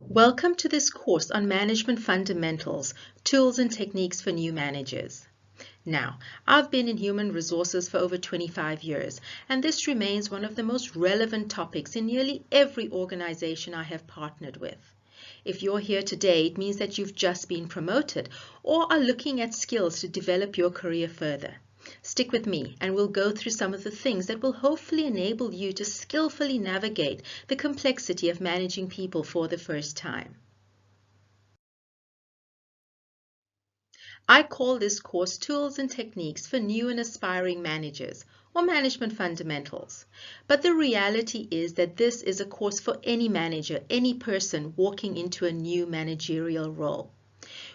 Welcome to this course on Management Fundamentals, Tools and Techniques for New Managers. Now, I've been in human resources for over 25 years, and this remains one of the most relevant topics in nearly every organization I have partnered with. If you're here today, it means that you've just been promoted or are looking at skills to develop your career further. Stick with me and we'll go through some of the things that will hopefully enable you to skillfully navigate the complexity of managing people for the first time. I call this course Tools and Techniques for New and Aspiring Managers, or Management Fundamentals. But the reality is that this is a course for any manager, any person walking into a new managerial role.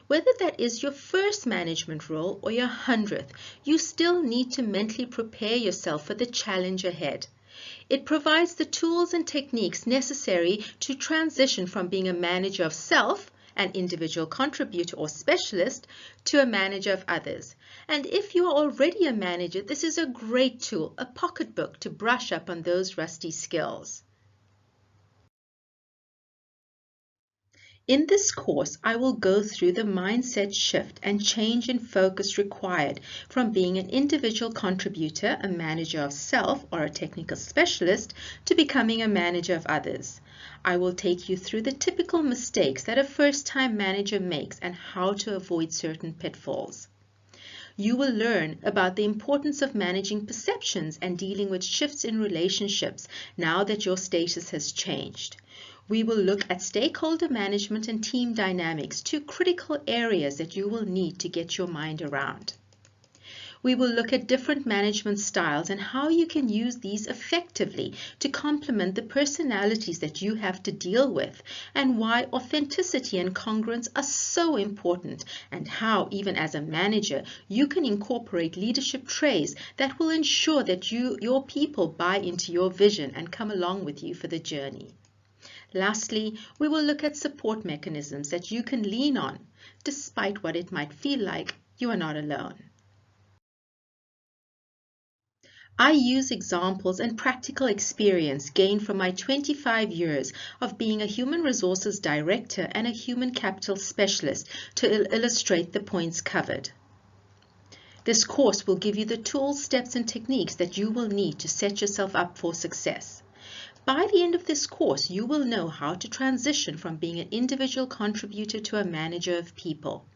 Whether that is your first management role or your 100th, you still need to mentally prepare yourself for the challenge ahead. It provides the tools and techniques necessary to transition from being a manager of self, an individual contributor or specialist, to a manager of others. And if you are already a manager, this is a great tool, a pocketbook to brush up on those rusty skills. In this course, I will go through the mindset shift and change in focus required from being an individual contributor, a manager of self, or a technical specialist, to becoming a manager of others. I will take you through the typical mistakes that a first-time manager makes and how to avoid certain pitfalls. You will learn about the importance of managing perceptions and dealing with shifts in relationships now that your status has changed. We will look at stakeholder management and team dynamics, two critical areas that you will need to get your mind around. We will look at different management styles and how you can use these effectively to complement the personalities that you have to deal with, and why authenticity and congruence are so important, and how, even as a manager, you can incorporate leadership traits that will ensure that your people buy into your vision and come along with you for the journey. Lastly, we will look at support mechanisms that you can lean on. Despite what it might feel like, you are not alone. I use examples and practical experience gained from my 25 years of being a human resources director and a human capital specialist to illustrate the points covered. This course will give you the tools, steps, and techniques that you will need to set yourself up for success. By the end of this course, you will know how to transition from being an individual contributor to a manager of people,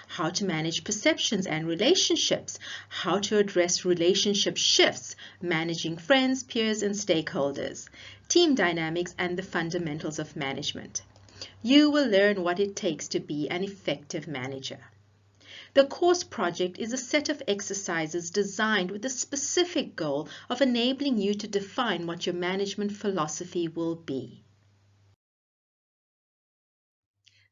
how to manage perceptions and relationships, how to address relationship shifts, managing friends, peers, and stakeholders, team dynamics, and the fundamentals of management. You will learn what it takes to be an effective manager. The course project is a set of exercises designed with the specific goal of enabling you to define what your management philosophy will be.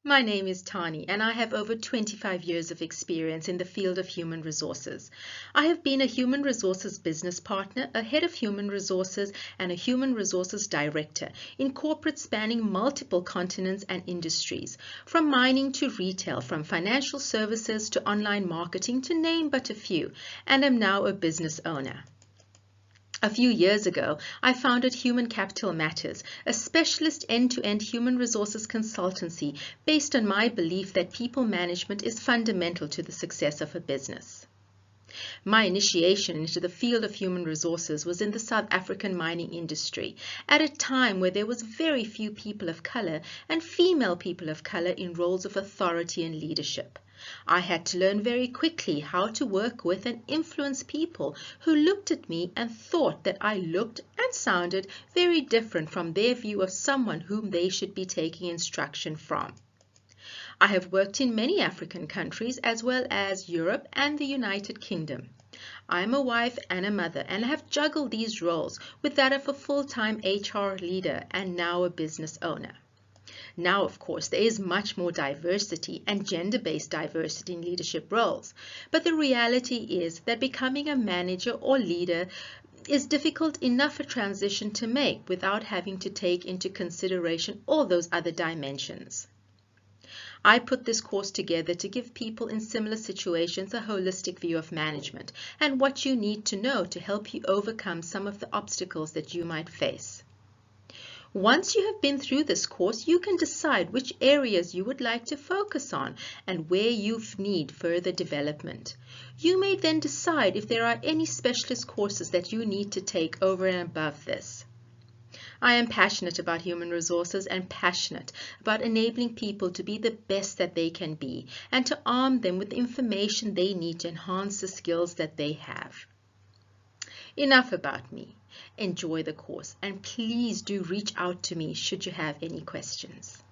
My name is Tani, and I have over 25 years of experience in the field of human resources. I have been a human resources business partner, a head of human resources, and a human resources director in corporates spanning multiple continents and industries, from mining to retail, from financial services to online marketing, to name but a few, and am now a business owner. A few years ago, I founded Human Capital Matters, a specialist end-to-end human resources consultancy based on my belief that people management is fundamental to the success of a business. My initiation into the field of human resources was in the South African mining industry, at a time where there was very few people of color and female people of color in roles of authority and leadership. I had to learn very quickly how to work with and influence people who looked at me and thought that I looked and sounded very different from their view of someone whom they should be taking instruction from. I have worked in many African countries as well as Europe and the United Kingdom. I am a wife and a mother and have juggled these roles with that of a full-time HR leader and now a business owner. Now, of course, there is much more diversity and gender-based diversity in leadership roles, but the reality is that becoming a manager or leader is difficult enough a transition to make without having to take into consideration all those other dimensions. I put this course together to give people in similar situations a holistic view of management and what you need to know to help you overcome some of the obstacles that you might face. Once you have been through this course, you can decide which areas you would like to focus on and where you need further development. You may then decide if there are any specialist courses that you need to take over and above this. I am passionate about human resources and passionate about enabling people to be the best that they can be and to arm them with the information they need to enhance the skills that they have. Enough about me. Enjoy the course and please do reach out to me should you have any questions.